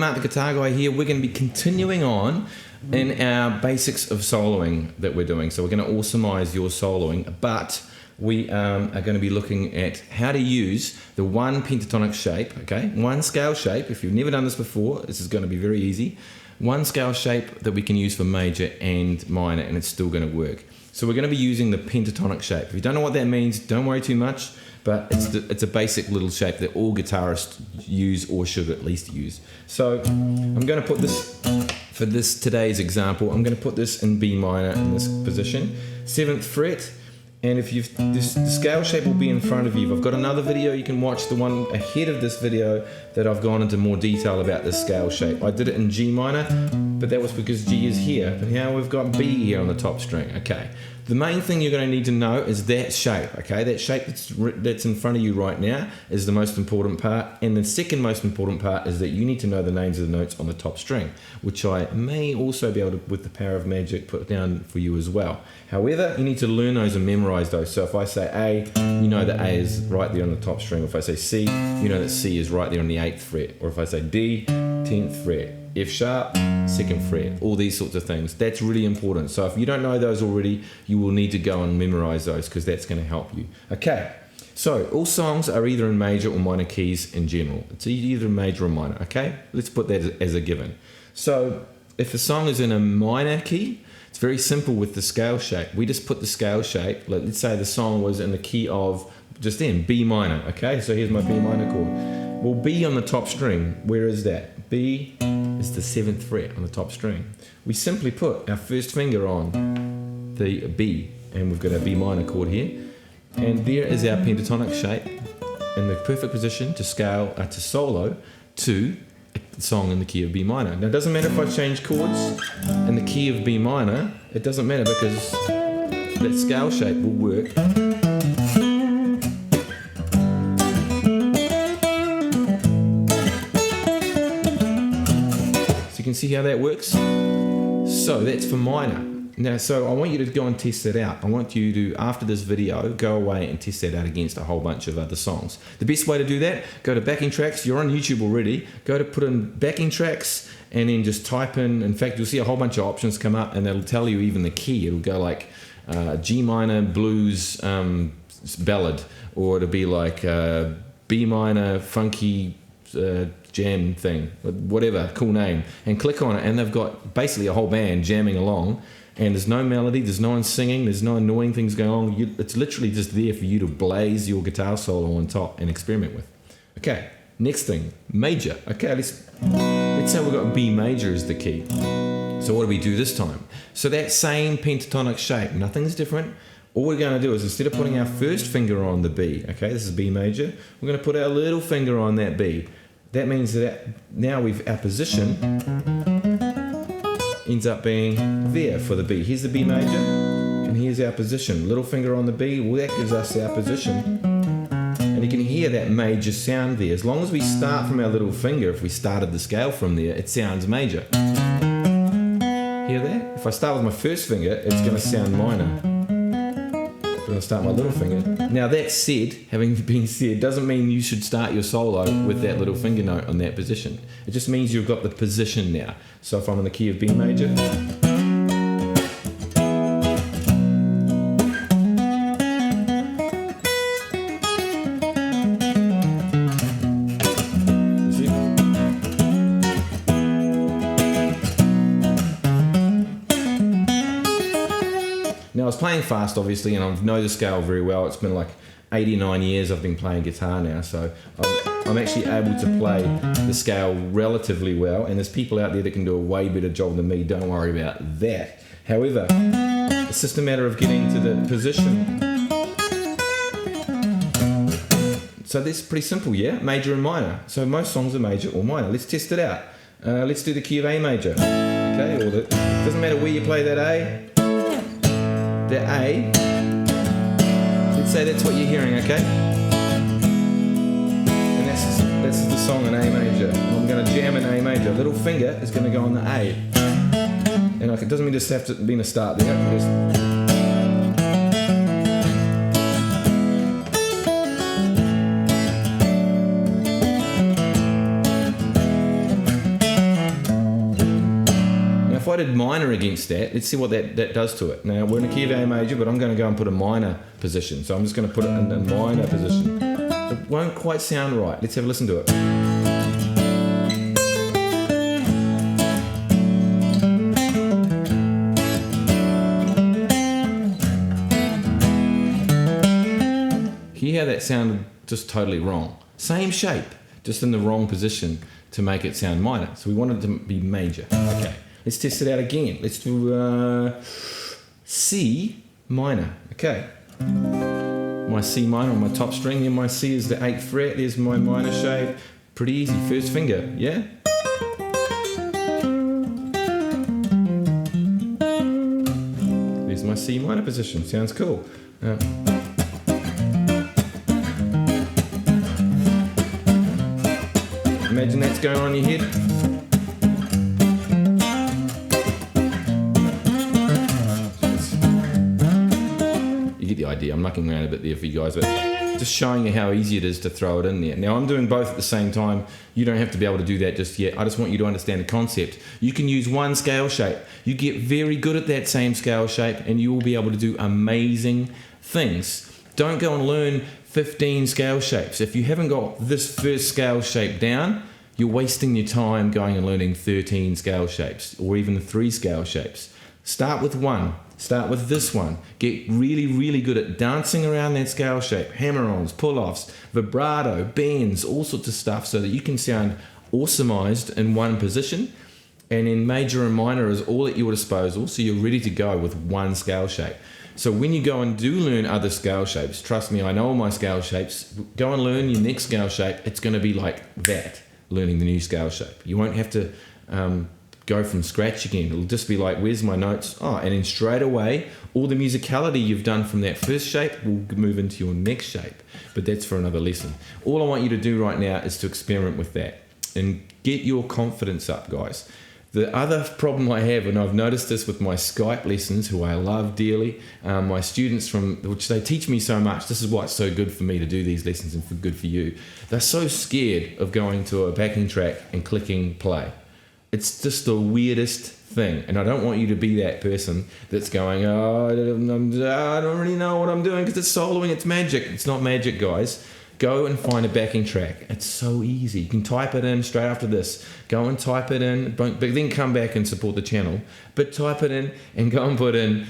Mark the Guitar Guy here. We're going to be continuing on in our basics of soloing that we're doing. So we're going to awesomize your soloing, but we are going to be looking at how to use the one pentatonic shape, okay? One scale shape. If you've never done this before, this is going to be very easy. One scale shape that we can use for major and minor, and it's still going to work. So we're going to be using the pentatonic shape. If you don't know what that means, don't worry too much, but it's a basic little shape that all guitarists use or should at least use. So I'm going to put this, for this today's example, I'm going to put this in B minor in this position, 7th fret. And if you've, the scale shape will be in front of you. I've got another video, you can watch the one ahead of this video that I've gone into more detail about this scale shape. I did it in G minor, but that was because G is here. But now we've got B here on the top string, okay. The main thing you're going to need to know is that shape, okay? That shape that's in front of you right now is the most important part. And the second most important part is that you need to know the names of the notes on the top string, which I may also be able to, with the power of magic, put down for you as well. However, you need to learn those and memorize those. So if I say A, you know that A is right there on the top string. If I say C, you know that C is right there on the 8th fret. Or if I say D, 10th fret. F sharp, 2nd fret, all these sorts of things. That's really important. So if you don't know those already, you will need to go and memorize those because that's going to help you. Okay, so all songs are either in major or minor keys in general. It's either major or minor, okay? Let's put that as a given. So if a song is in a minor key, it's very simple with the scale shape. We just put the scale shape, let's say the song was in the key of, just then, B minor, okay? So here's my B minor chord. Well, B on the top string, where is that? B is the 7th fret on the top string. We simply put our first finger on the B, and we've got a B minor chord here, and there is our pentatonic shape in the perfect position to scale, to solo to a song in the key of B minor. Now it doesn't matter if I change chords in the key of B minor, it doesn't matter because that scale shape will work. You can see how that works. So that's for minor. Now, so I want you to go and test that out. I want you to, after this video, go away and test that out against a whole bunch of other songs. The best way to do that, go to backing tracks. You're on YouTube already. Go to put in backing tracks and then just type in fact, you'll see a whole bunch of options come up and it'll tell you even the key. It'll go like G minor blues ballad, or it'll be like B minor funky jam thing, whatever, cool name, and click on it, and they've got basically a whole band jamming along, and there's no melody, there's no one singing, there's no annoying things going on. It's literally just there for you to blaze your guitar solo on top and experiment with. Okay, next thing, major. Okay, let's say we've got B major as the key. So what do we do this time? So that same pentatonic shape, nothing's different. All we're going to do is, instead of putting our first finger on the B, okay, this is B major, we're going to put our little finger on that B. That means that now our position ends up being there for the B. Here's the B major, and here's our position. Little finger on the B, well, that gives us our position. And you can hear that major sound there. As long as we start from our little finger, if we started the scale from there, it sounds major. Hear that? If I start with my first finger, it's going to sound minor. I'm going to start my little finger. Now that said, having been said, doesn't mean you should start your solo with that little finger note on that position. It just means you've got the position now. So if I'm in the key of B major, Now I was playing fast obviously, and I know the scale very well. It's been like 89 years I've been playing guitar now, so I'm actually able to play the scale relatively well, and there's people out there that can do a way better job than me. Don't worry about that. However, it's just a matter of getting to the position. So that's pretty simple, yeah? Major and minor. So most songs are major or minor. Let's test it out. Let's do the key of A major. Okay, or it doesn't matter where you play that A. The A, let's say that's what you're hearing, okay? And that's the song in A major. I'm going to jam in A major. Little finger is going to go on the A. And it doesn't mean just have to be in a start there. minor against that. Let's see what that does to it. Now we're in a key of A major, but I'm going to go and put a minor position. So I'm just going to put it in a minor position. It won't quite sound right. Let's have a listen to it. Hear how that sounded just totally wrong. Same shape, just in the wrong position to make it sound minor. So we want it to be major. Okay, let's test it out again. Let's do C minor. Okay, my C minor on my top string, and my C is the 8th fret. There's my minor shape. Pretty easy, first finger, yeah? There's my C minor position, sounds cool. Imagine that's going on in your head. You get the idea. I'm mucking around a bit there for you guys, but just showing you how easy it is to throw it in there. Now I'm doing both at the same time. You don't have to be able to do that just yet. I just want you to understand the concept. You can use one scale shape. You get very good at that same scale shape and you will be able to do amazing things. Don't go and learn 15 scale shapes. If you haven't got this first scale shape down, you're wasting your time going and learning 13 scale shapes or even 3 scale shapes. Start with one. Start with this one. Get really, really good at dancing around that scale shape. Hammer-ons, pull-offs, vibrato, bends, all sorts of stuff so that you can sound awesomized in one position. And in major and minor is all at your disposal, so you're ready to go with one scale shape. So when you go and do learn other scale shapes, trust me, I know all my scale shapes, go and learn your next scale shape. It's going to be like that, learning the new scale shape. You won't have to go from scratch again. It'll just be like, where's my notes? Oh, and then straight away, all the musicality you've done from that first shape will move into your next shape. But that's for another lesson. All I want you to do right now is to experiment with that and get your confidence up, guys. The other problem I have, and I've noticed this with my Skype lessons, who I love dearly, my students which they teach me so much. This is why it's so good for me to do these lessons and good for you. They're so scared of going to a backing track and clicking play. It's just the weirdest thing, and I don't want you to be that person that's going, oh, I don't really know what I'm doing because it's soloing, it's magic. It's not magic, guys. Go and find a backing track. It's so easy. You can type it in straight after this. Go and type it in, but then come back and support the channel. But type it in and go and put in,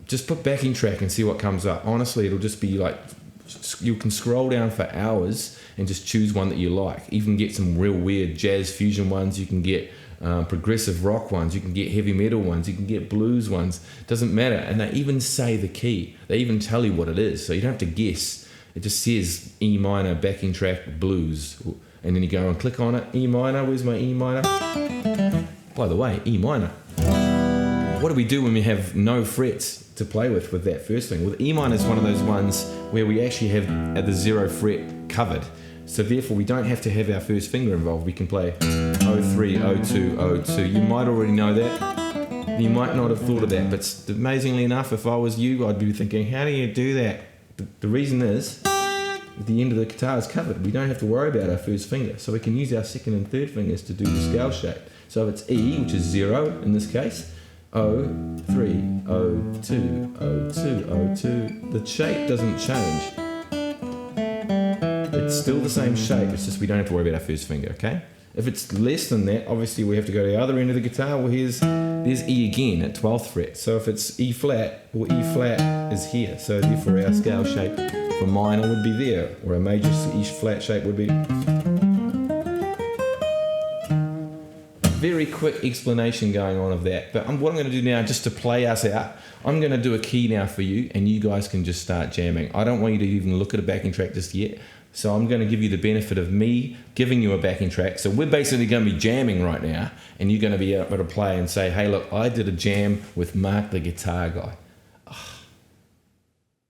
just put backing track and see what comes up. Honestly, it'll just be like, you can scroll down for hours and just choose one that you like. You can get some real weird jazz fusion ones. You can get progressive rock ones. You can get heavy metal ones. You can get blues ones. Doesn't matter. And they even say the key. They even tell you what it is. So you don't have to guess. It just says E minor, backing track, blues. And then you go and click on it. E minor, where's my E minor? By the way, E minor. What do we do when we have no frets to play with that first thing? Well, E minor is one of those ones where we actually have the 0 fret covered. So therefore we don't have to have our first finger involved. We can play 03, 02, 02. You might already know that. You might not have thought of that, but amazingly enough, if I was you, I'd be thinking, how do you do that? The reason is, the end of the guitar is covered. We don't have to worry about our first finger. So we can use our second and third fingers to do the scale shape. So if it's E, which is 0 in this case, 03, 02, 02, 02, the shape doesn't change. It's still the same shape, it's just we don't have to worry about our first finger, okay? If it's less than that, obviously we have to go to the other end of the guitar. Well, there's E again at 12th fret. So if it's E flat, well, E flat is here. So therefore our scale shape for minor would be there, or a major E flat shape would be. Very quick explanation going on of that. But what I'm going to do now, just to play us out, I'm going to do a key now for you, and you guys can just start jamming. I don't want you to even look at a backing track just yet. So I'm going to give you the benefit of me giving you a backing track. So we're basically going to be jamming right now, and you're going to be able to play and say, hey, look, I did a jam with Mark the guitar guy. Oh,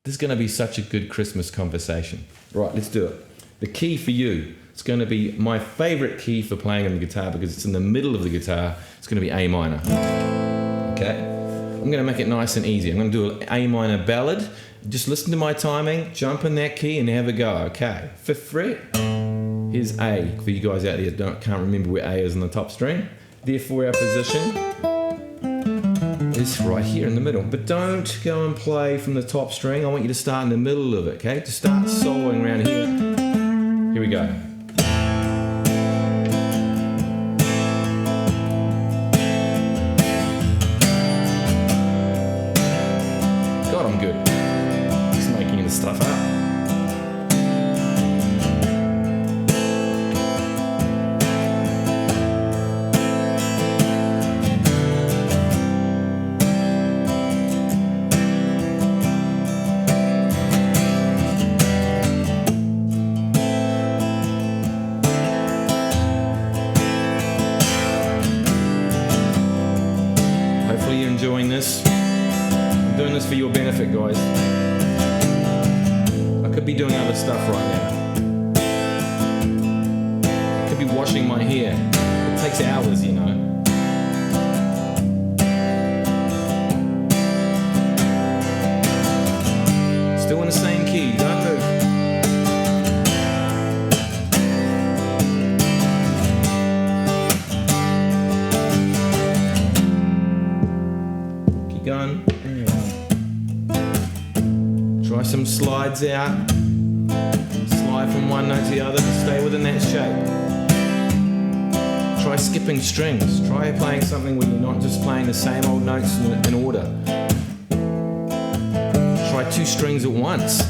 this is going to be such a good Christmas conversation. Right, let's do it. The key for you, it's going to be my favorite key for playing on the guitar because it's in the middle of the guitar. It's going to be A minor. Okay? I'm going to make it nice and easy. I'm going to do an A minor ballad. Just listen to my timing, jump in that key and have a go. Okay, 5th fret. Here's A. For you guys out there that can't remember where A is on the top string. Therefore our position is right here in the middle. But don't go and play from the top string. I want you to start in the middle of it, okay? To start soloing around here. Here we go. God, I'm good. Just making this stuff up. Enjoying this. I'm doing this for your benefit, guys. I could be doing other stuff right now. I could be washing my hair. It takes hours, you know. Still in the same key, don't move. Going. Try some slides out. Slide from one note to the other to stay within that shape. Try skipping strings. Try playing something where you're not just playing the same old notes in order. Try 2 strings at once.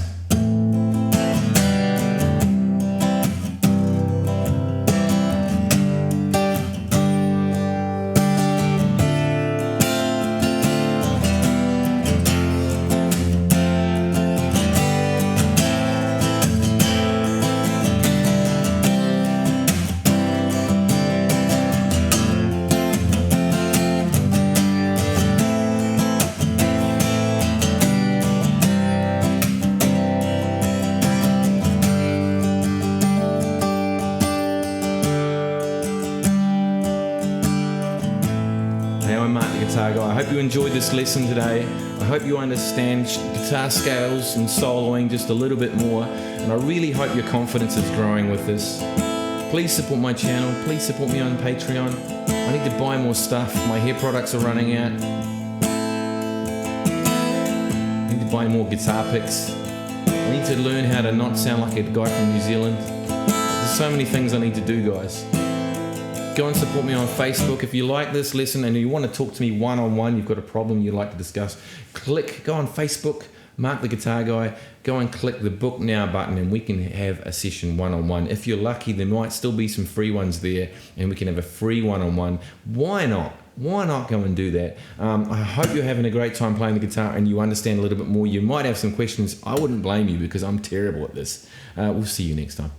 I'm Mark the Guitar Guy. I hope you enjoyed this lesson today. I hope you understand guitar scales and soloing just a little bit more, and I really hope your confidence is growing with this. Please support my channel. Please support me on Patreon. I need to buy more stuff. My hair products are running out. I need to buy more guitar picks. I need to learn how to not sound like a guy from New Zealand. There's so many things I need to do, guys. Go and support me on Facebook. If you like this lesson and you want to talk to me one-on-one, you've got a problem you'd like to discuss, go on Facebook, Mark the Guitar Guy, go and click the Book Now button and we can have a session one-on-one. If you're lucky, there might still be some free ones there and we can have a free one-on-one. Why not? Why not go and do that? I hope you're having a great time playing the guitar and you understand a little bit more. You might have some questions. I wouldn't blame you because I'm terrible at this. We'll see you next time.